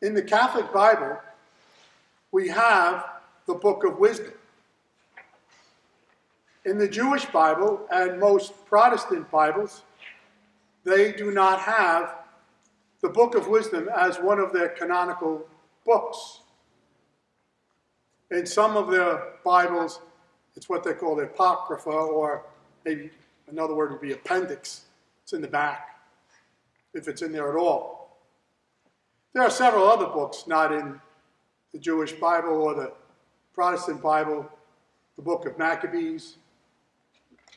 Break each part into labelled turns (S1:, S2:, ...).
S1: In the Catholic Bible, we have the Book of Wisdom. In the Jewish Bible and most Protestant Bibles, they do not have the Book of Wisdom as one of their canonical books. In some of their Bibles, it's what they call the Apocrypha, or maybe another word would be appendix. It's in the back, if it's in there at all. There are several other books not in the Jewish Bible or the Protestant Bible, the Book of Maccabees,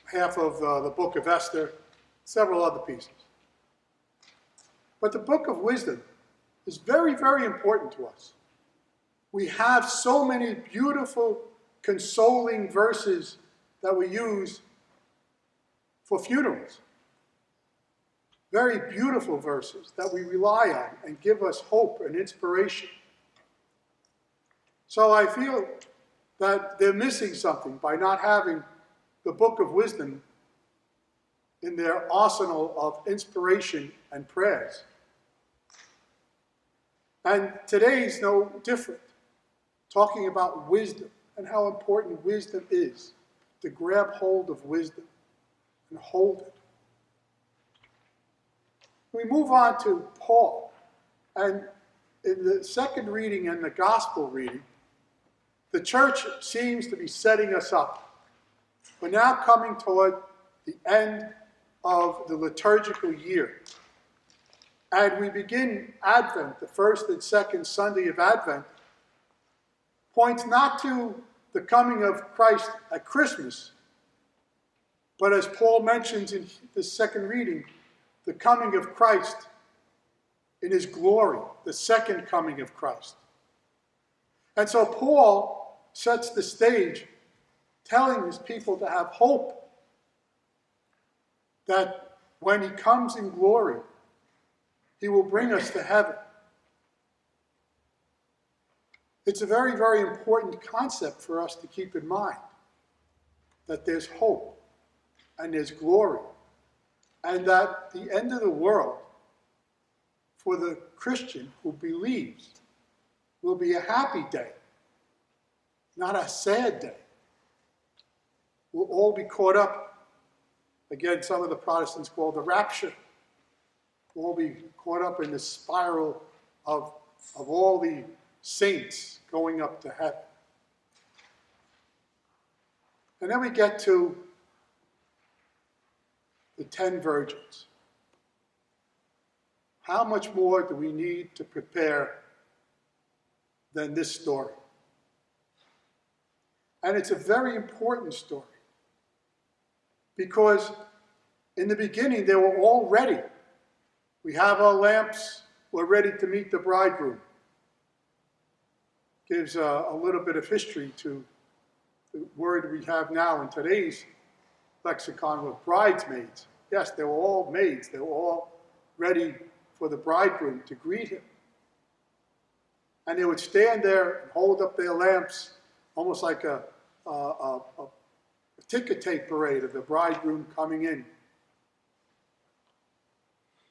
S1: half of the Book of Esther, several other pieces. But the Book of Wisdom is very, very important to us. We have so many beautiful, consoling verses that we use for funerals. Very beautiful verses that we rely on and give us hope and inspiration. So I feel that they're missing something by not having the Book of Wisdom in their arsenal of inspiration and prayers. And today's no different, talking about wisdom and how important wisdom is, to grab hold of wisdom and hold it. We move on to Paul, and in the second reading and the gospel reading, the church seems to be setting us up. We're now coming toward the end of the liturgical year. And we begin Advent, the first and second Sunday of Advent, points not to the coming of Christ at Christmas, but as Paul mentions in the second reading, the coming of Christ in his glory, the second coming of Christ. And so Paul sets the stage, telling his people to have hope that when he comes in glory, he will bring us to heaven. It's a very, very important concept for us to keep in mind, that there's hope and there's glory, and that the end of the world for the Christian who believes will be a happy day, not a sad day. We'll all be caught up, again, some of the Protestants call the rapture. We'll all be caught up in the spiral of all the saints going up to heaven. And then we get to the 10 virgins. How much more do we need to prepare than this story? And it's a very important story, because in the beginning they were all ready. We have our lamps, we're ready to meet the bridegroom. Gives a little bit of history to the word we have now in today's lexicon with bridesmaids. Yes, they were all maids. They were all ready for the bridegroom to greet him. And they would stand there and hold up their lamps, almost like a ticker tape parade of the bridegroom coming in.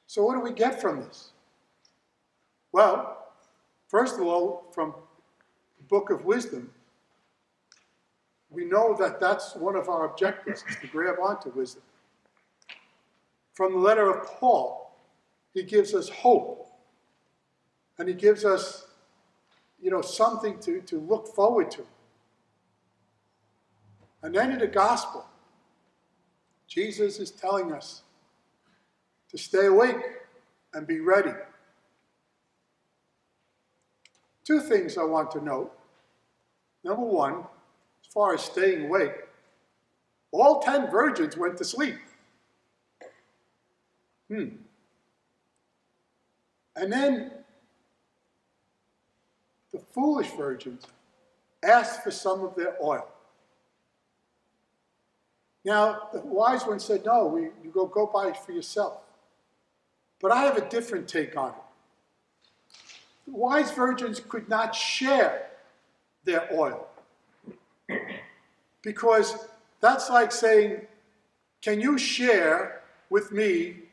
S1: So what do we get from this? Well, first of all, from the Book of Wisdom, we know that that's one of our objectives, is to grab onto wisdom. From the letter of Paul, he gives us hope. And he gives us, something to look forward to. And then in the gospel, Jesus is telling us to stay awake and be ready. Two things I want to note. Number one, as far as staying awake, all 10 virgins went to sleep. And then the foolish virgins asked for some of their oil. Now, the wise one said, no, you go buy it for yourself. But I have a different take on it. The wise virgins could not share their oil, because that's like saying, can you share with me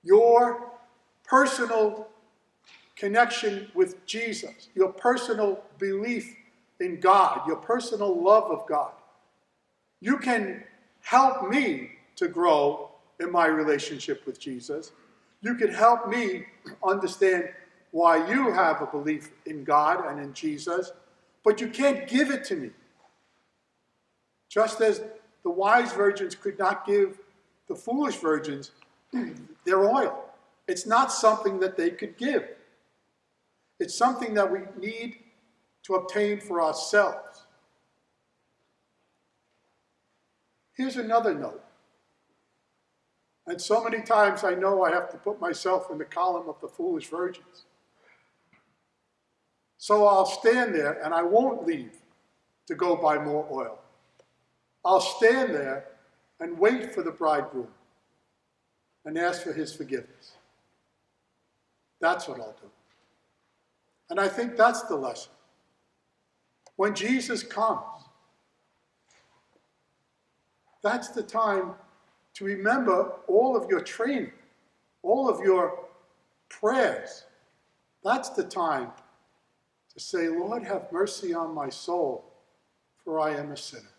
S1: your personal connection with Jesus, your personal belief in God, your personal love of God. You can help me to grow in my relationship with Jesus. You can help me understand why you have a belief in God and in Jesus, but you can't give it to me. Just as the wise virgins could not give the foolish virgins their oil. It's not something that they could give. It's something that we need to obtain for ourselves. Here's another note. And so many times I know I have to put myself in the column of the foolish virgins. So I'll stand there and I won't leave to go buy more oil. I'll stand there and wait for the bridegroom and ask for his forgiveness. That's what I'll do. And I think that's the lesson. When Jesus comes, that's the time to remember all of your training, all of your prayers. That's the time to say, Lord, have mercy on my soul, for I am a sinner.